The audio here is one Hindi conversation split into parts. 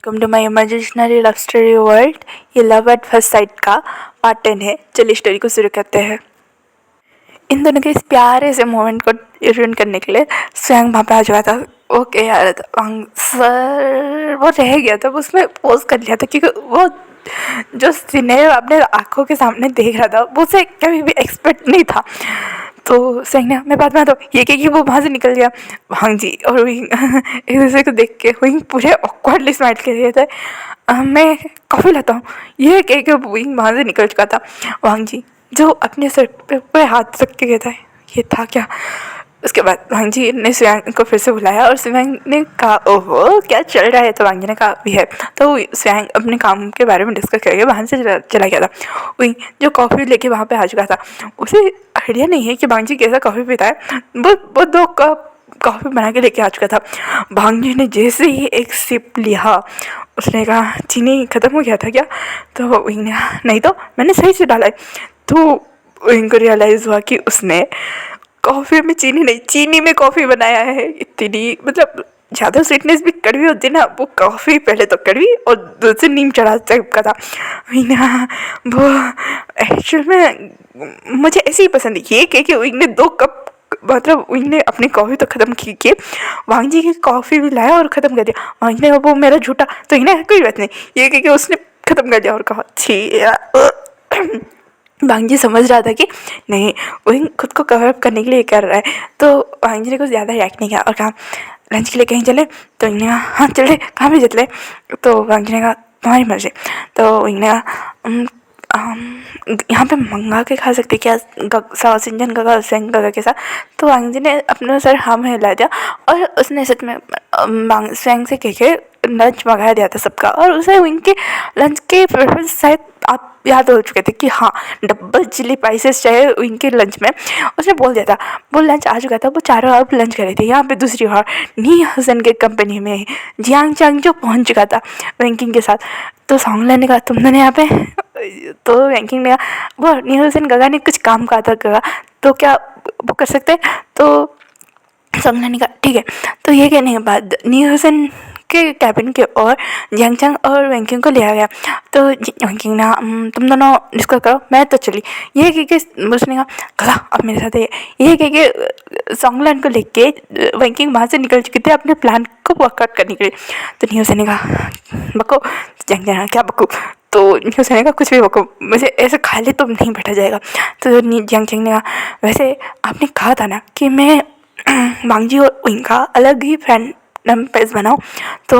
Welcome to my imaginary love story world. ये लव एट फर्स्ट साइट का पार्ट 10 है। चलिए स्टोरी को शुरू करते हैं। इन दोनों के इस प्यारे से मोमेंट को रूइन करने के लिए स्वयं वहाँ पे आ चुका था। ओके यार, सर वो रह गया था, उसमें पोज कर लिया था क्योंकि वो जो सिनेरियो अपने आंखों के सामने देख रहा था वो उसे कभी भी एक्सपेक्ट नहीं था। तो सही ना, मैं बाद में तो ये कि वो वहाँ से निकल गया। हाँ जी, और वही एक दूसरे को देख के वही पूरे ऑकवर्डली स्माइल कर रहे थे। मैं कॉफ़ी लाता हूँ, ये कह के वही वहाँ से निकल चुका था। वांग जी जो अपने सर पे हाथ रख के कहता है, ये था क्या। उसके बाद वांग जी ने स्वयं को फिर से बुलाया और स्वयं ने कहा, ओहो क्या चल रहा है। तो वांग जी ने कहा भी है। तो स्वयं अपने काम के बारे में डिस्कस करके वहाँ से चला गया था। वही जो कॉफ़ी लेके वहाँ पे आ चुका था, उसे आइडिया नहीं है कि वांग जी कैसा कॉफ़ी पीता है। वो 2 कप कॉफ़ी बना के लेके आ चुका था। वांग जी ने जैसे ही एक सिप लिया, उसने कहा, चीनी ख़त्म हो गया था क्या। तो वही ने, नहीं तो मैंने सही से डाला है। तो इनको रियलाइज़ हुआ कि उसने कॉफ़ी में चीनी नहीं, चीनी में कॉफ़ी बनाया है। इतनी मतलब ज़्यादा स्वीटनेस भी कड़वी होती है ना, वो कॉफ़ी पहले तो कड़वी और दूसरे नीम चढ़ा टाइप का था। वही ना, वो एक्चुअल में मुझे ऐसे ही पसंद है। ये कि उन्होंने 2 कप मतलब उन्होंने अपनी कॉफ़ी तो ख़त्म की के वांग जी की कॉफ़ी भी लाया और ख़त्म कर दिया। वांग जी ने वो मेरा झूठा, तो इन्हें कोई बात नहीं, ये कि उसने ख़त्म कर दिया और कहा, छी यार। वांग जी समझ रहा था कि नहीं, वही खुद को कवर अप करने के लिए कर रहा है। तो वांग जी ने कुछ ज़्यादा रिएक्ट नहीं किया और कहा, लंच के लिए कहीं चले। तो इन्हें कहा, हाँ चले, कहाँ भी चले। तो वांग जी ने कहा, तुम्हारी मर्जी। तो इन्हें कहा, यहाँ पे मंगा के खा सकते क्या साउथ इंडियन गगा स्वयं गगा के साथ। तो वांग जी ने अपना सर हाँ में हिला दिया और उसने सच में स्वयं से कह के लंच मंगाया दिया था सबका। और उसे उनके लंच के प्रेफरेंस शायद आप याद हो चुके थे कि हाँ, डबल चिली स्पाइसेस चाहिए उनके लंच में। उसने बोल दिया था, वो लंच आ चुका था। वो चारों अब लंच कर रहे थे। यहाँ पे दूसरी ओर नी हसन के कंपनी में जियांग चांग जो पहुँच चुका था रैंकिंग के साथ। तो सॉन्गला ने कहा, तुम दोनों यहाँ पे। तो रैंकिंग ने कहा, वो नी हसन गगा ने कुछ काम कहा था गगा, तो क्या वो कर सकते हैं। तो सॉन्गला ने कहा ठीक है। तो ये कहने के बाद नी हसन के कैबिन के और जियांगचांग और वैंकिंग को लिया गया। तो वैंकिंग ने तुम दोनों डिस्कस करो, मैं तो चली। ये कह उसने कहा, गगा अब मेरे साथ है। ये कह के सॉन्गलैंड को लेके वैंकिंग वहाँ से निकल चुके थे अपने प्लान को वर्कआउट करने के लिए। तो न्यूज़ ने कहा, बको। जियांगचांग क्या बको। तो न्यूज़ ने कहा, कुछ भी बको, मुझे ऐसे खाली तो नहीं बैठा जाएगा। तो जियांगचांग ने कहा, वैसे आपने कहा था ना कि मैं वांग जी और उनका अलग ही फ्रेंड पेज बनाओ। तो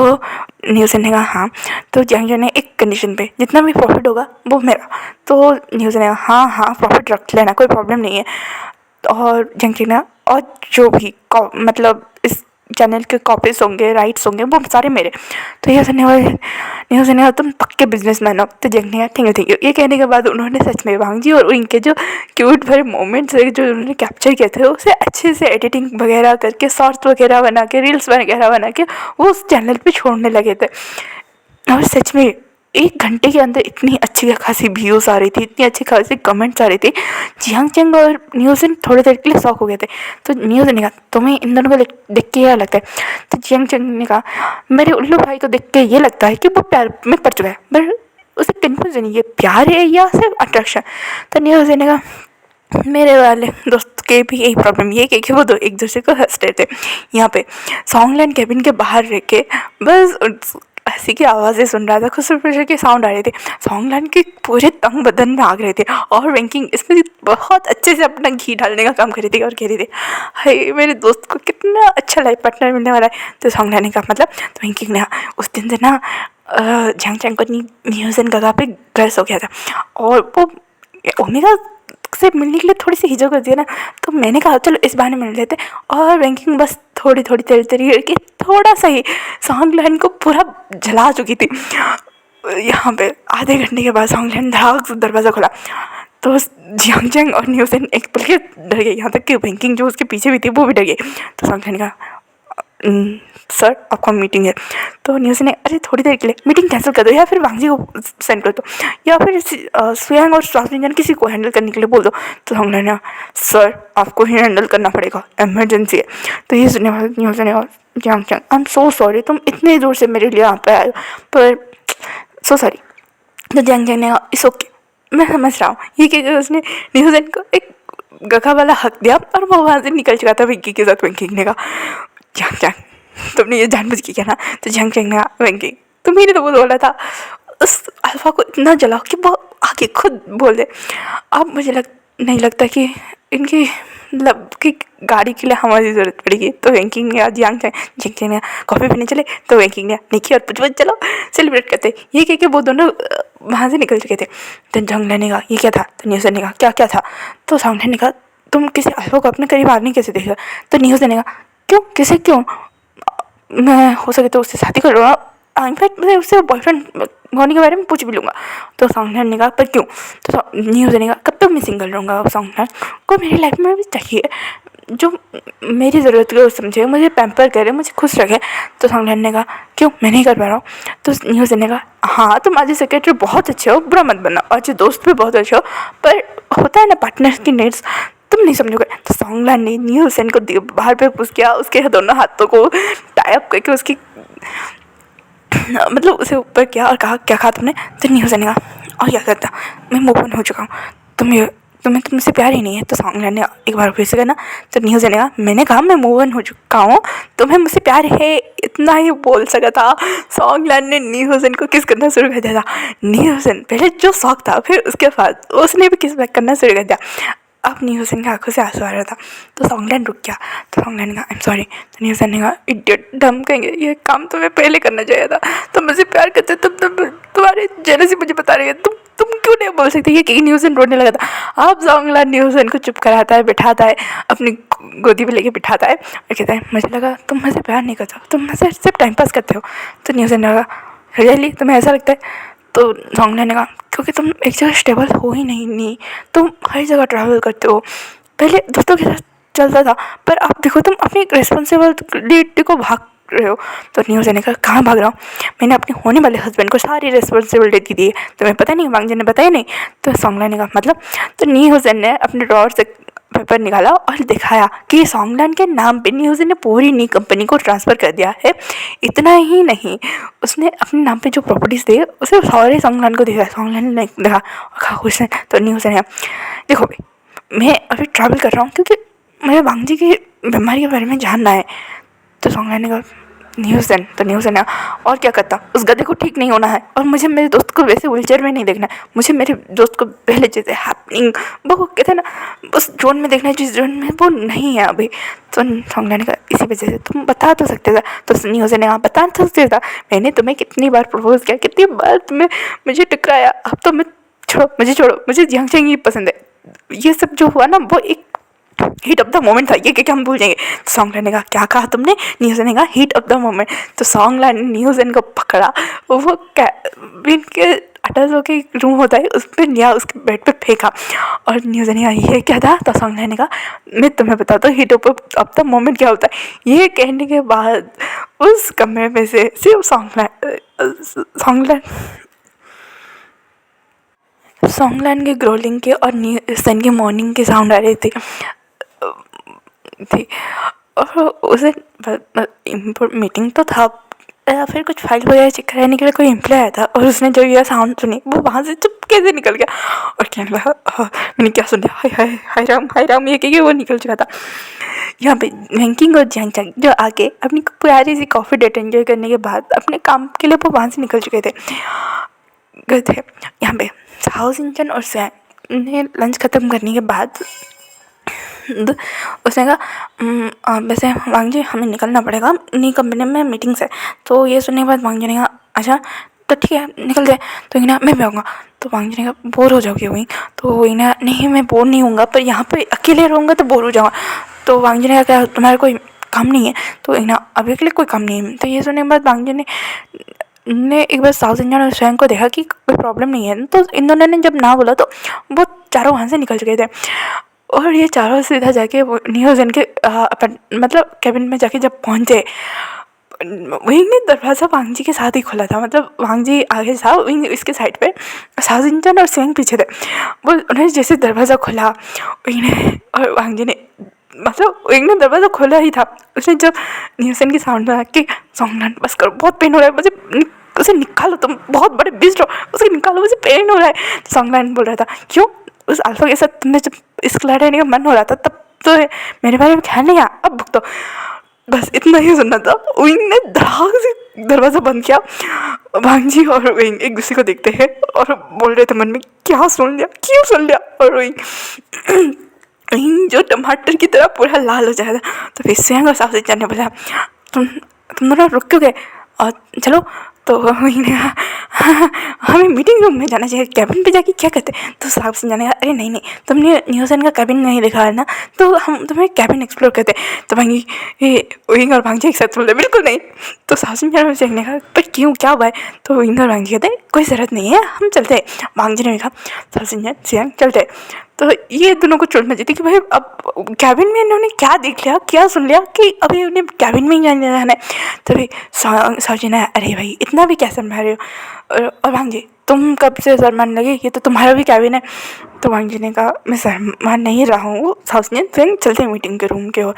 न्यूज़ ने कहा हाँ। तो जियांग ने एक कंडीशन पे, जितना भी प्रॉफिट होगा वो मेरा। तो न्यूज़ ने कहा हाँ हाँ प्रॉफिट रख लेना, कोई प्रॉब्लम नहीं है। और जियांग ने, और जो भी मतलब इस चैनल के कॉपीज होंगे, राइट्स होंगे, वो सारे मेरे। तो ये न्यूज़ ने तुम पक्के बिजनेसमैन हो। तो जियांग ने थैंक यू। ये कहने के बाद उन्होंने सच में वांग जी और उनके जो क्यूट भरे मोमेंट्स है जो उन्होंने कैप्चर किए थे, उसे अच्छे से एडिटिंग वगैरह करके, शॉर्ट्स वगैरह बना के, रील्स वगैरह बना के वो उस चैनल पे छोड़ने लगे थे। और सच में 1 घंटे के अंदर इतनी अच्छी खासी व्यूज़ आ रही थी, इतनी अच्छी खासी कमेंट्स आ रही थी। जियांगचांग और न्यूज़न थोड़ी देर के लिए शॉक हो गए थे। तो न्यूज़ ने कहा, तुम्हें इन दोनों को देख के क्या लगता है। तो जियांगचांग ने कहा, मेरे उल्लू भाई को देख के ये लगता है कि वो प्यार में पड़ चुका है, पर उसे कन्फ्यूजन है, ये प्यार है या सिर्फ अट्रैक्शन। तो न्यूज़ ने कहा, मेरे वाले दोस्त के भी यही प्रॉब्लम, ये कि वो 2 एक दूसरे को हंसते थे। यहाँ पे सॉन्गलैंड कैबिन के बाहर रह के बस हंसी की आवाज़ें सुन रहा था, खुशी के साउंड आ रहे थे। सॉन्गलैंड के पूरे तंग बदन में आग रहे थे और रैंकिंग इसमें बहुत अच्छे से अपना घी डालने का काम कर रही थी और कह रही थी, हाय मेरे दोस्त को कितना अच्छा लाइफ पार्टनर मिलने वाला है। तो सॉन्गलैंड ने कहा मतलब। तो रैंकिंग ने उस दिन से ना जियांगचांग को न्यूज़न गगा पे गर्स हो गया था और वो ओमेगा से मिलने के लिए थोड़ी सी हिचक होती है ना। तो मैंने कहा चलो इस बहाने मिल लेते। और रैंकिंग बस थोड़ी तेरी करके थोड़ा सा ही सॉन्गलैंड को पूरा जला चुकी थी। यहाँ पे आधे घंटे के बाद सॉन्गलैंड धाक से दरवाज़ा खुला। तो जियांगचांग और न्यूज़न एक पल के डर गए, यहाँ तक कि रैंकिंग जो उसके पीछे भी थी वो भी डर गई। तो सॉन्गलैंड का सर आपका मीटिंग है। तो न्यूज़ ने अरे थोड़ी देर के लिए मीटिंग कैंसिल कर दो या फिर वांगजी को सेंड कर दो या फिर स्वयं और स्वास्थ्य किसी को हैंडल करने के लिए बोल दो। तो हमने ना सर आपको ही हैंडल करना पड़ेगा, इमरजेंसी है। तो ये सुनने वाले न्यूज़ ने जंग जंग आई एम सो सॉरी, तुम इतने दूर से मेरे लिए यहाँ पे आए पर सो सॉरी। तो जंग जंग ने इट्स ओके, मैं समझ रहा हूँ। ये कहकर उसने न्यूज़न को एक गखा वाला हक दिया और वो वहाँ से निकल चुका था वेंकी के साथ। वेंकी ने कहा जंग जंग तुमने ये जानबूझ के किया ना। तो जंग जंग ने कहा वेंकी तुम्हें तो वो बोला था उस अल्फा को इतना जलाओ कि वो आगे खुद बोल दे। अब मुझे नहीं लगता कि इनकी मतलब कि गाड़ी के लिए हमारी ज़रूरत पड़ेगी। तो वेंकिंग ने जियांग जंग ने कॉफ़ी पीने चले। तो वेंकिंग ने निकी और पुचपच चलो सेलिब्रेट करते। ये कह के वो दोनों वहाँ से निकल चुके थे। तो जंग ने कहा ये क्या था। तो न्यूज़ ने कहा क्या क्या था। तो सामने ने कहा तुम किसी अल्फा को अपने करीब आने कैसे देखा। तो न्यूज़ ने कहा क्यों किसे क्यों, मैं हो सके तो उससे शादी कर लूँगा, इनफैक्ट मैं उससे बॉयफ्रेंड होने के बारे में पूछ भी लूँगा। तो सॉन्ग ने कहा पर क्यों। तो न्यूज़ ने कहा कब तक मैं सिंगल रहूँगा। सॉन्ग को मेरी लाइफ में भी चाहिए जो मेरी ज़रूरत को समझे, मुझे पैम्पर करे, मुझे खुश रखे। तो सॉन्ग ने कहा क्यों मैं नहीं कर पा रहा हूँ। तो न्यूज़ ने कहा हाँ तुम आज सेक्रेटरी बहुत अच्छे हो, बुरा मत बनना, और दोस्त भी बहुत अच्छे हो, पर होता है ना पार्टनर की नीड्स तुम नहीं समझोगे। तो सॉन्गलैंड ने न्यूज़न को बाहर पे पुश किया, उसके दोनों हाथों को टाई अप करके उसकी मतलब उसे ऊपर किया और कहा क्या कहा तुमने। तो न्यूज़न ने कहा और क्या करता, मैं मूव ऑन हो चुका हूँ, तुम्हें तुमसे प्यार ही नहीं है। तो सॉन्गलैंड ने एक बार फिर से कहना। तो न्यूज़न ने कहा मैंने कहा मैं मूव ऑन हो चुका हूँ, तुम्हें मुझसे प्यार है, इतना ही बोल सका था। सॉन्गलैंड ने न्यूज़न को किस करना शुरू कर दिया था। न्यूज़न पहले जो शौक था, फिर उसके बाद उसने भी किस बैक करना शुरू कर दिया। अब न्यूज़न की आंखों से आंसू आ रहा था। तो सॉन्गलैंड रुक गया। तो सॉन्गलैंड ने कहा आई एम सॉरी। तो न्यूज़न ने कहा इडियट डम कहेंगे, ये काम तुम्हें पहले करना चाहिए था, तुम मुझे प्यार करते, तुम्हारी जेलसी मुझे बता रही है, तुम क्यों नहीं बोल सकते। ये कि न्यूज़न रोने लगा था। अब सॉन्गलैंड न्यूज़न को चुप कराता है, बिठाता है, अपनी गोदी पे लेके बिठाता है और कहता है मुझे लगा तुम मुझसे प्यार नहीं करते हो, तुम मुझसे सिर्फ टाइम पास करते हो। तो न्यूज़न ने कहा रियली तुम्हें ऐसा लगता है। तो सॉन्गलैंड ने कहा क्योंकि तुम एक जगह स्टेबल हो ही नहीं, तुम हर जगह ट्रैवल करते हो, पहले दोस्तों के साथ चलता था पर अब देखो तुम अपनी रिस्पॉन्सिबिलिटी को भाग रहे हो। तो न्यूज़ ने कहा कहाँ भाग रहा हूँ, मैंने अपने होने वाले हस्बैंड को सारी रिस्पॉन्सिबिलिटी दी है, तुम्हें पता नहीं, वांगजन ने बताया नहीं। तो सॉन्गलैंड ने कहा मतलब। तो न्यूज़ ने अपने ड्रॉर से पेपर निकाला और दिखाया कि सॉन्गलैंड के नाम पे न्यूज़ ने पूरी नई कंपनी को ट्रांसफ़र कर दिया है। इतना ही नहीं, उसने अपने नाम पे जो प्रॉपर्टीज़ दी उसे सारे सॉन्गलैंड को दिखाया। सॉन्गलैंड ने देखा और कहा खुश है। तो न्यूज़ ने देखो भाई मैं अभी ट्रैवल कर रहा हूँ क्योंकि मुझे वांगजी की बीमारी के बारे में जानना है। तो सॉन्गलैंड ने कहा न्यूज़न। तो न्यूज़न और क्या करता, उस गधे को ठीक नहीं होना है और मुझे मेरे दोस्त को वैसे व्हीलचेयर में नहीं देखना है, मुझे मेरे दोस्त को पहले जैसे हैपनिंग वो कहते हैं ना उस जोन में देखना है जिस जोन में वो नहीं है अभी। तो सॉन्गलैंड ने कहा इसी वजह से तुम बता तो सकते था। तो न्यूज़न ने बता तो सकते था, मैंने तुम्हें कितनी बार प्रपोज किया, कितनी बार तुम्हें मुझे टकराया, अब तो मैं छोड़ो, मुझे जियांग चैंग ही पसंद है। ये सब जो हुआ ना वो एक हीट ऑफ द मोमेंट था, ये क्या हम भूल जाएंगे। तो सॉन्गलैंड ने कहा क्या कहा तुमने। न्यूज़न ने कहा हीट ऑफ द मोमेंट। तो सॉन्गलैंड ने न्यूज़न को पकड़ा, वो कैबिन के अटैच होके रूम होता है उस पर लिया, उसके बेड पे फेंका और न्यूज़न ने कहा ये क्या था। तो सॉन्गलैंड ने कहा मैं तुम्हें बताता हूँ हीट ऑफ द मोमेंट क्या होता है। ये कहने के बाद उस कमरे में से सिर्फ सॉन्गलैंड के ग्रोलिंग के और न्यूज़न की मॉर्निंग के साउंड आ रहे थे और उसे मीटिंग तो था या फिर कुछ फाइल वगैरह चेक कराने के लिए कोई एम्प्लॉय आया था और उसने जब यह साउंड सुनी वो वहाँ से चुपके से निकल गया और कहने लगा मैंने क्या सुन लिया, हाय राम ये कह वो निकल चुका था। यहाँ पे रैंकिंग और जैंग चैंग जो आगे अपनी प्यारी सी कॉफ़ी डेट एंजॉय करने के बाद अपने काम के लिए वो वहाँ से निकल चुके थे गए थे। यहाँ पे हाउ जिंचन और सैंग ने लंच ख़त्म करने के बाद उसने कहा वैसे वांगजी हमें निकलना पड़ेगा, नई कंपनी में मीटिंग्स है। तो ये सुनने के बाद वांगजी ने कहा अच्छा तो ठीक है निकल जाए। तो इन्हें मैं भी आऊँगा। तो वांगजी ने कहा बोर हो जाओगे वहीं। तो इन्हें नहीं मैं बोर नहीं होऊंगा पर यहाँ पर अकेले रहूँगा तो बोर हो जाऊँगा। तो वांगजी ने कहा क्या तुम्हारा कोई काम नहीं है। तो इन्हें अभी के लिए कोई काम नहीं है। तो ये सुनने के बाद वांगजी ने एक बार साउथ इंडियन और स्वयं को देखा कि कोई प्रॉब्लम नहीं है। तो इन दोनों ने जब ना बोला तो वो चारों वहाँ से निकल चुके थे। और ये चारों सीधा जाके वो न्यूज़न के अपन मतलब कैबिन में जाके जब पहुँचे, विंग ने दरवाज़ा वांग जी के साथ ही खोला था। मतलब वांग जी आगे था, विंग इसके साइड पे, साओ जिनचैन और सेंग पीछे थे। वो उन्होंने जैसे दरवाज़ा खोला, विंग ने और वांग जी ने मतलब विंग ने दरवाज़ा खोला ही था, उसने जब न्यूसन की साउंड में कि सोंगनान बस करो, बहुत पेन हो रहा है मुझे, उसे निकालो, तुम बहुत बड़े बिस्ट हो, उसे निकालो, मुझे पेन हो रहा है। सोंगनान बोल रहा था क्यों उस अल्फा के साथ तुमने जब इसको लड़ने का मन हो रहा था तब तो मेरे बारे में ख्याल नहीं आया, अब भुगतो। बस इतना ही सुनना था। विंग ने धड़ाक से दरवाज़ा बंद किया। वांग जी और विंग एक दूसरे को देखते हैं और बोल रहे थे मन में क्या सुन लिया, क्यों सुन लिया। और विंग जो टमाटर की तरह पूरा लाल हो जाता था। तो फिर स्वयं और साफ से ने बोला तुम दोनों रुक क्यों गए और चलो। तो विंग ने कहा हमें मीटिंग रूम में जाना चाहिए, कैबिन पे जाके क्या करते। तो साहब से जाने अरे नहीं नहीं, तुमने न्यूज़न का कैबिन नहीं देखा है ना, तो हम तुम्हें कैबिन एक्सप्लोर करते। तो भाई विंग और भांग जी एक साथ बोलते बिल्कुल नहीं। तो साहब से जाने देखने का पर क्यों क्या हुआ है। तो विंग और भांग जी कहते कोई ज़रूरत नहीं है, हम चलते। भांग जी ने कहा साहब से चलते। तो ये दोनों को चोट मची थी कि भाई अब कैबिन में इन्होंने क्या देख लिया, क्या सुन लिया कि अभी उन्हें कैबिन में ही जाने जाना है। तभी साहब जी ने अरे भाई इतना भी क्या समझा रहे हो। और भांग जी तुम कब से शर्मान लगे, ये तो तुम्हारा भी कैबिन है। तो वांग जी ने कहा मैं शर्मान नहीं रहा हूँ। साउथ इंडियन फिर चलते हैं मीटिंग के रूम के ओर।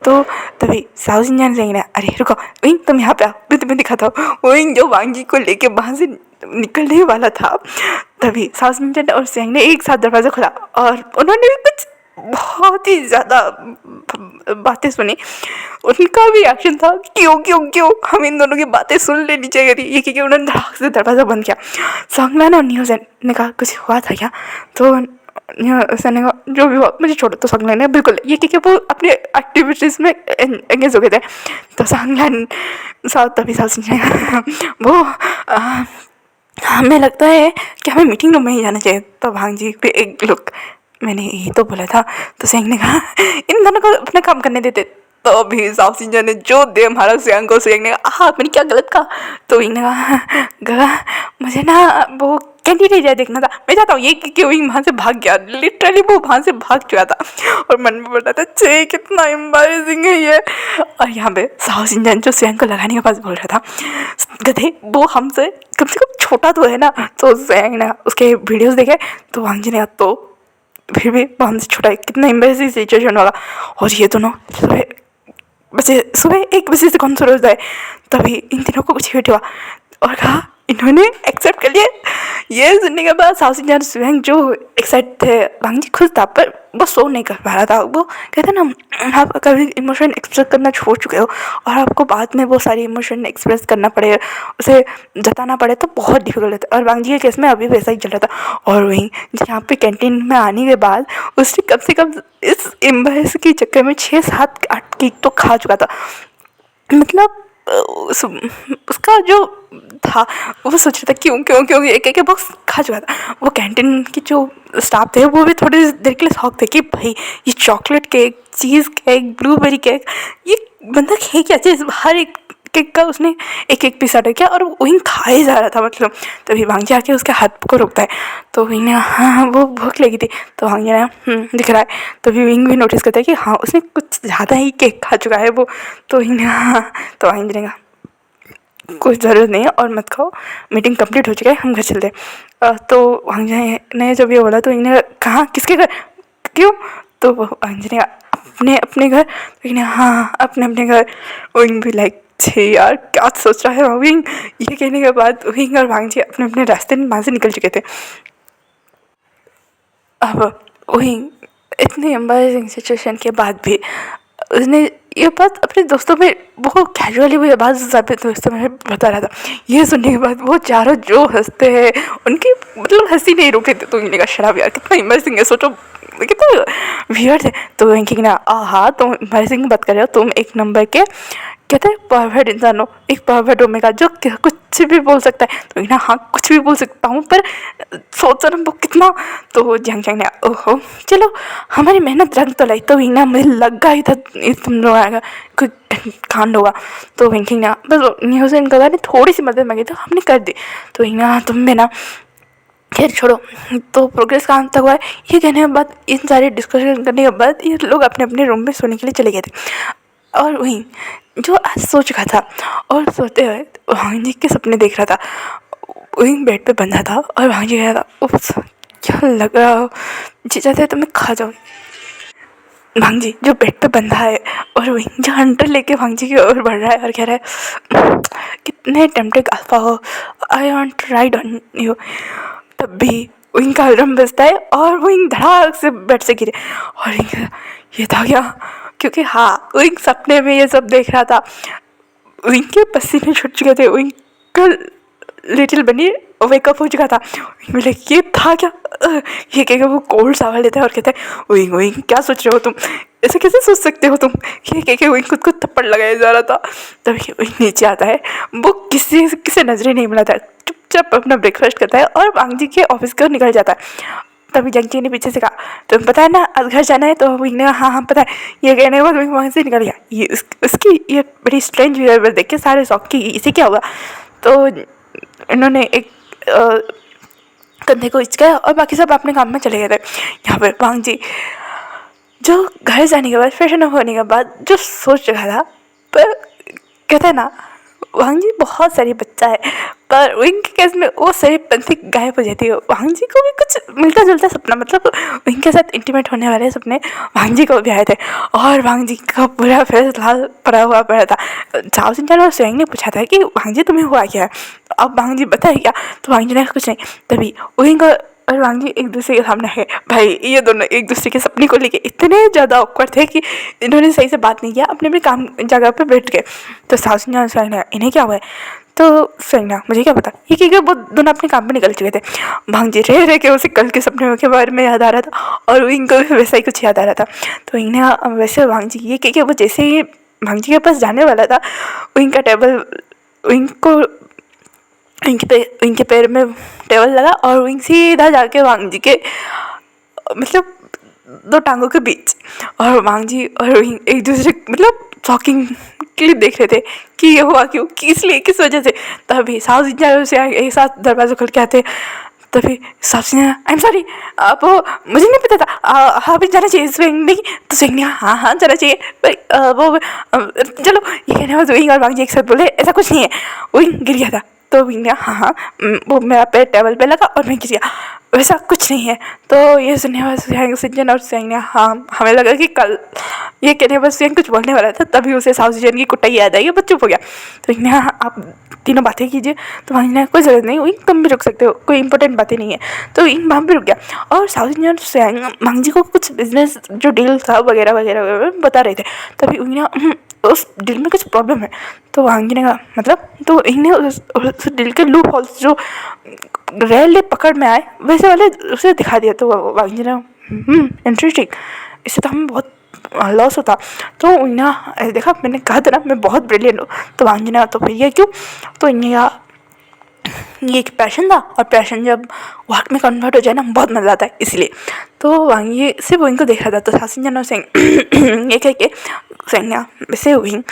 तो तभी साउथ इंडियन से अरे रुको विंग तुम यहाँ पे आओ, मैं तुम्हें दिखाता हूँ। विंग जो वांग जी को लेके वहाँ से निकलने वाला था, तभी साउथ इंडियन और सेंग ने एक साथ दरवाज़ा खोला और उन्होंने भी कुछ बहुत ही ज़्यादा बातें सुनी। उनका भी एक्शन था क्यों क्यों क्यों हम इन दोनों की बातें सुन लेनी चाहिए थी, ये क्योंकि उन्होंने धड़ाक से दरवाज़ा बंद किया। सोंगनान और न्यूज़न ने कहा कुछ हुआ था क्या। तो न्यूज़न ने कहा जो भी हुआ मुझे छोड़ो। तो सोंगनान ने बिल्कुल ये क्योंकि वो अपने एक्टिविटीज़ में एंगेज हो गए थे। तो सोंगनान तभी साउथ वो हमें लगता है कि हमें मीटिंग रूम में ही जाना चाहिए। तो भांग जी पे एक लुक मैंने यही तो बोला था। तो सेंग ने कहा इन दोनों को अपना काम करने देते। तो अभी साउथ इंडियन ने जो दे हमारा सेंग को, सेंग ने कहा मैंने क्या गलत कहा। तो विंग ने कहा मुझे ना वो कैंटीन एरिया देखना था, मैं चाहता हूँ ये क्यों विंग वहाँ से भाग गया, लिटरली वो वहाँ से भाग चुका था और मन में बोल रहा था छे कितना एम्बैरेसिंग है ये। और यहाँ पे साउथ इंडियन जो सेंग को लगाने के पास बोल रहा था गधे वो हमसे कम से कम छोटा तो है ना। तो सेंग ने उसके वीडियोस देखे। तो वांग जी ने कहा तो फिर भी वो हमसे छोटा है, कितना एम्बैरेसिंग सिचुएशन होगा। और ये दोनों सुबह 1 बजे से कौन सा रोज है। तभी इन तीनों को कुछ हिट हुआ और कहा इन्होंने एक्सेप्ट कर लिया। ये सुनने के बाद साउथ इंडियन स्वयं जो एक्साइट थे, वांग जी खुश था पर वो शो नहीं कर पा रहा था। वो कहते ना आप कभी इमोशन एक्सप्रेस करना छोड़ चुके हो और आपको बाद में वो सारी इमोशन एक्सप्रेस करना पड़े, उसे जताना पड़े तो बहुत डिफिकल्ट होता है। और वांग जी के केस में अभी वैसा ही चल रहा था। और वहीं यहाँ पे कैंटीन में आने के बाद उसने कम से कम इस एम्बेस के चक्कर में 6, 7, 8 केक तो खा चुका था। मतलब उसका जो था वो सोच रहा था क्यों क्यों क्यों एक एक बॉक्स खा चुका था। वो कैंटीन की जो स्टाफ थे वो भी थोड़ी देर के लिए शौक थे कि भाई ये chocolate cake, cheese cake, blueberry cake, ये बंदा है क्या चीज़। हर एक केक का उसने एक एक पीस ऑर्डर किया और वहीं खाए जा रहा था। मतलब तभी वांग जी आके उसके हाथ को रोकता है। तो विंग ने हाँ वो भूख लगी थी। तो वांग जी ने दिख रहा है। तो विंग भी नोटिस करता है कि हाँ उसने कुछ ज़्यादा ही केक खा चुका है वो। तो विंग ने हाँ। तो वांग जी ने कहा कुछ ज़रूरत नहीं है और मत खाओ, मीटिंग कंप्लीट हो चुका है, हम घर चलते। तो वांग जी ने जब ये बोला तो विंग ने कहा किसके घर क्यों। तो वांग जी ने अपने अपने घर। विंग ने हाँ अपने अपने घर। विंग भी लाइक छे यार क्या सोच रहा है विंग। ये कहने के बाद विंग और वांग जी अपने अपने रास्ते में वहाँ से निकल चुके थे। अब विंग इतनी एम्बैरेसिंग सिचुएशन के बाद भी उसने ये बात अपने दोस्तों में वो कैजुअली वो ये बात अपने दोस्तों में बता रहा था। ये सुनने के बाद वो चारों जो हंसते हैं उनकी मतलब हंसी नहीं रुक रही थी। तो इन्हें का शराब यार कितना एम्बैरेसिंग है, सोचो कितना वियर्ड है। तो इनकी ना हाँ तुम एम्बैरेसिंग बात कर रहे हो, तुम एक नंबर के कहते हैं परफेक्ट इंसान हो, एक परफेक्ट ओमेगा जो कुछ भी बोल सकता है। तो ना हाँ कुछ भी बोल सकता हूँ पर सोच रहा वो कितना। तो जंग जंग ने ओहो चलो हमारी मेहनत रंग तो लाई। तो ना मुझे लगा ही था तुम लोग आएगा कोई कांड होगा। तो विंकिंग ना बस न्यूज़ इनका था थोड़ी सी मदद मांगी तो हमने कर दी। तो ना तुम भी ना खैर छोड़ो, तो प्रोग्रेस कहाँ तक हुआ है ये कहने के बाद, इन सारे डिस्कशन करने के बाद ये लोग अपने अपने रूम में सोने के लिए चले गए थे। और वहीं जो आज सो चुका था और सोते हुए भांजी के सपने देख रहा था, वहीं बेड पे बंधा था और भांजी कह रहा था, उफ क्या लग रहा हो, जी चाहते है तो मैं खा जाऊँ। भांजी जो बेड पे बंधा है और वहीं जो हंटर लेके भांजी की ओर बढ़ रहा है और कह रहा है, कितने टेम्पटेड अल्फा हो, I want ride on you. तब भी विंग का अलार्म बजता है और विंग धड़ाक से बेड से गिरे। और ये था क्या, क्योंकि हाँ विंग सपने में ये सब देख रहा था। विंग के पसीने छूट चुके थे, विंग का लिटिल बनी वेकअप हो चुका था। विंग बोले ये था क्या, ये कहेगा वो कोल्ड सावर लेता है और कहता है, विंग विंग क्या सोच रहे हो तुम, ऐसे कैसे सोच सकते हो तुम, ये कह के विंग खुद को थप्पड़ लगाया जा रहा था। तभी विंग नीचे आता है, वो किसी नजरें नहीं मिलाता है, चुपचाप अपना ब्रेकफास्ट करता है और वांग जी के ऑफिस को निकल जाता है। तभी जंगची ने पीछे से कहा, तुम्हें पता है ना आज घर जाना है, तो विंग ने कहा हाँ हाँ पता है। ये कहने के बाद विंग वहाँ से निकल गया। ये उसकी ये बड़ी स्ट्रेंज बिहेवियर देख के सारे शौक की इसे क्या हुआ। तो इन्होंने एक कंधे को हिचकाया और बाकी सब अपने काम में चले गए थे। यहाँ पर वांग जी जो घर जाने के बाद फ्रेशन अप होने के बाद जो सोच रहा था, पर कहते हैं ना वांग जी बहुत सारी बच्चा है, पर विंग के केस में वो सारी पंथी गायब हो जाती है। वांग जी को भी कुछ मिलता जुलता सपना, मतलब विंग के साथ इंटीमेट होने वाले सपने वांग जी को भी आए थे और वांग जी का पूरा फेस लाल पड़ा हुआ पड़ा था। चाओ सिंचन और स्वयं ने पूछा था कि वांग जी तुम्हें हुआ क्या है, अब वांग जी बताए क्या, तो वांग जी ने कुछ नहीं। तभी विंग और वांग जी एक दूसरे के सामने है। भाई ये दोनों एक दूसरे के सपने को लेके इतने ज़्यादा ऑकवर्ड थे कि इन्होंने सही से बात नहीं किया, अपने अपने काम जगह पे बैठ गए। तो साउसिंजा स्वयं इन्हें क्या हुआ है, तो स्वयं मुझे क्या पता, ये क्योंकि वो दोनों अपने काम पे निकल चुके थे। भांग जी रह रहे के उसे कल के सपने के बारे में याद आ रहा था और इनको भी वैसा ही कुछ याद आ रहा था। तो इन्हें वैसे भांग जी ये क्योंकि वो जैसे ही भांग जी के पास जाने वाला था, इनका टेबल इनको इनके पैर में टेबल लगा और विंग सीधा जाके वांग जी के मतलब दो टांगों के बीच, और वांग जी और विंग एक दूसरे मतलब शॉकिंग के लिए देख रहे थे कि ये हुआ क्यों, किस लिए, किस वजह से। तभी साउथ इंडिया से एक साथ दरवाजा खोल के आते। तभी south India I am sorry, आप मुझे नहीं पता था, हाँ भी जाना चाहिए स्विंग नहीं, तो स्विंग हाँ हाँ जाना चाहिए वो चलो। ये कहने वाले विंग और वांग जी एक साथ बोले ऐसा कुछ नहीं है, विंग गिर गया था। तो विंग ने हाँ हाँ वो मेरा पैर टेबल पे लगा और मैं गिर गया, वैसा कुछ नहीं है। तो ये सुनने वाले सिंजन और स्वयं ने हाँ हमें लगा कि कल ये कहने बस स्वयं कुछ बोलने वाला था, तभी उसे साउथ इंडियन की कुटाई याद आई, वो चुप हो गया। तो इन्हें हाँ आप तीनों बातें कीजिए। तो वहीं ने कोई ज़रूरत नहीं हुई, तुम भी रुक सकते हो, कोई इंपॉर्टेंट बातें नहीं है। तो इन वहाँ भी रुक गया और साउथ इंडियन स्वयं मांग जी को कुछ बिजनेस जो डील था वगैरह वगैरह बता रहे थे। तभी उन्हें उस डील में कुछ प्रॉब्लम है। तो वांगी ने कहा मतलब, तो इन्हें उस डील के लूप होल्स जो रेल पकड़ में आए वैसे वाले उसे दिखा दिया। तो वांगी ने इंटरेस्टिंग, इससे तो हमें बहुत लॉस होता। तो इन्हें देखा मैंने कहा था ना मैं बहुत ब्रिलियंट हूँ। तो वांगी ने तो फिर ये क्यों, तो इन्हें ये एक पैशन था और पैशन जब वर्क में कन्वर्ट हो जाए ना बहुत मज़ा आता है इसलिए। तो वांगी सिर्फ विंग को देख रहा था। तो सासिन जन और सिंह ये कह के सिंह वैसे विंग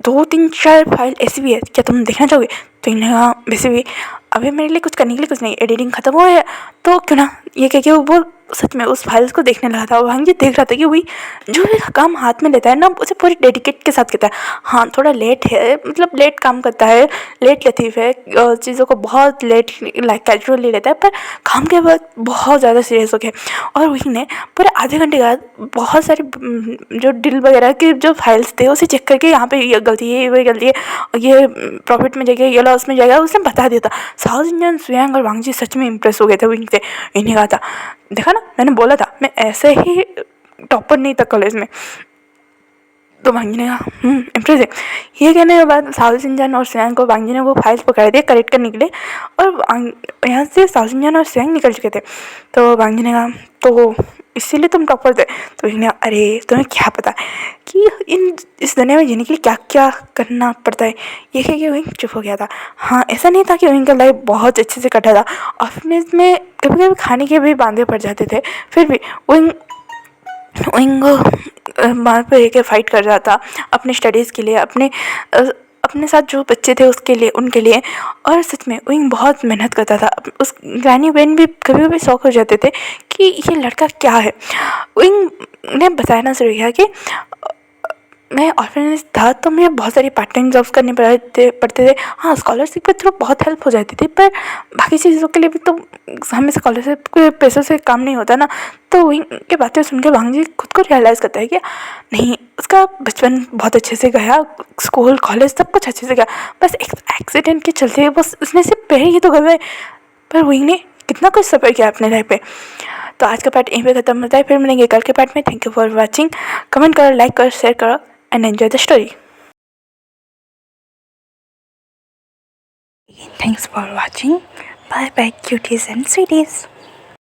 2-3-4 फाइल ऐसी भी है, क्या तुम देखना चाहोगे। तो इन्हें वैसे भी अभी मेरे लिए कुछ करने के लिए कुछ नहीं, एडिटिंग खत्म हो है तो क्यों ना, ये कह के वो सच में उस फाइल्स को देखने लगा था। वांग जी देख रहा था कि वही जो भी काम हाथ में लेता है ना उसे पूरी डेडिकेट के साथ करता है। हाँ थोड़ा लेट है, मतलब लेट काम करता है, लेट लतीफ़ है, चीज़ों को बहुत लेट लाइक कैजुअली लेता है, पर काम के बाद बहुत ज़्यादा सीरियस हो गया। और वही ने पूरे आधे घंटे बाद बहुत सारे जो डील वगैरह के जो फाइल्स थे उसे चेक करके यहाँ पे ये गलती है, ये गलती है, ये प्रॉफिट में जाएगा, ये लॉस में जाएगा, उसने बता दिया था। साउथ इंडियन स्वयं और वांग जी सच में इंप्रेस हो गए थे विंग से। इन्हें कहा था देखा ना मैंने बोला था मैं ऐसे ही टॉपर नहीं था कॉलेज में। तो वांगी ने कहा इम्प्रेस है। ये कहने के बाद साउथ इंडियन और स्वयं को वांगी ने वो फाइल्स पकड़ा दिए करेक्ट करने के लिए, और यहाँ से साउथ इंडियन और स्वयं निकल चुके थे। तो वांगी ने कहा तो इसीलिए तुम टॉपर थे। तो इन्हें अरे तुम्हें क्या पता कि इस दुनिया में जीने के लिए क्या क्या करना पड़ता है। ये कह के विंग चुप हो गया था। हाँ ऐसा नहीं था कि विंग का लाइफ बहुत अच्छे से कटा था, ऑफिस में कभी कभी खाने के भी बांधे पड़ जाते थे, फिर भी विंग वहाँ पे एक फाइट कर रहा था अपने स्टडीज़ के लिए, अपने अपने साथ जो बच्चे थे उसके लिए, उनके लिए। और सच में विंग बहुत मेहनत करता था। उस ग्रैनी बहन भी कभी कभी शौक हो जाते थे कि ये लड़का क्या है। विंग ने बताना शुरू किया कि मैं ऑर्फनेज था तो मुझे बहुत सारी पार्ट टाइम जॉब्स करने पड़ते थे। हाँ, स्कॉलरशिप के थ्रू बहुत हेल्प हो जाती थी, पर बाकी चीज़ों के लिए भी तो हमें स्कॉलरशिप के पैसों से काम नहीं होता ना। तो वही की बातें सुन के भांग जी खुद को रियलाइज़ करता है कि नहीं, उसका बचपन बहुत अच्छे से गया, स्कूल कॉलेज सब कुछ अच्छे से गया, बस एक एक्सीडेंट के चलते बस उसने सिर्फ पैर ही तो गए। पर वही ने कितना कुछ सफ़र किया अपने लाइफ पे। तो आज का पार्ट यहीं पे ख़त्म होता है, फिर मिलेंगे कल के पार्ट में। Thank you for watching. Comment करो, लाइक करो, शेयर करो and enjoy the story. Thanks for watching. Bye bye, cuties and sweeties.